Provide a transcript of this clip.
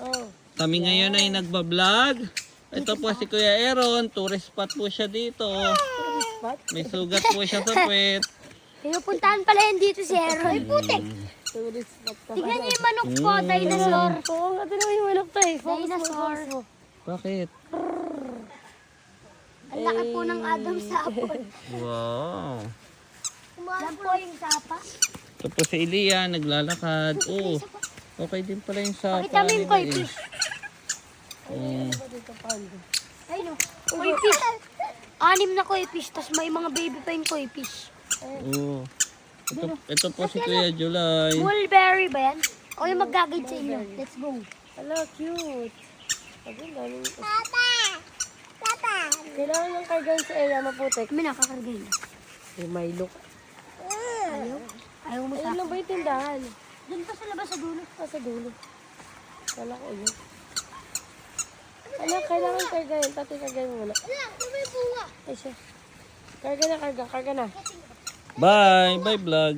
Oh. Kami ngayon ay nagbablog. Ito po si Kuya Aaron, tourist spot po siya dito. May sugat po siya sa puwet. Pinupuntahan pala yan dito si Aaron. Ay, putik! Tourist spot ka. Tignan niyo yung manok po, dinosaur. Oo, nga din naman yung manok to eh. Dinosaur. Bakit? Ang laki po ng Adam sa apple. Wow. Yan po yung sapa. Ito po si Elia, naglalakad. Oh, okay din pala yung sapa. Pakita mo yung koi fish. Oh. Ay no, koi fish. 6 na koi fish, tas may mga baby pa yung koi fish. Oh. Ito po si Kuya July. Mulberry ba yan? O yung mag-guide sa inyo. Let's go. Hello, cute. Sabi, daming... Papa! Kailangan ng kargan sa area maputik. Kami nakakargay na. Eh, Milo. Ayaw? Ayaw mo sa Ayun lang ba yung tindahan? Doon pa sa labas sa dulo. Sa dulo. Kala ko yun. Ano, kailangan kargahin. Tati, kargahin mo muna. May bunga. Ay siya. Karga na, karga. Karga na. Bye! Bye vlog!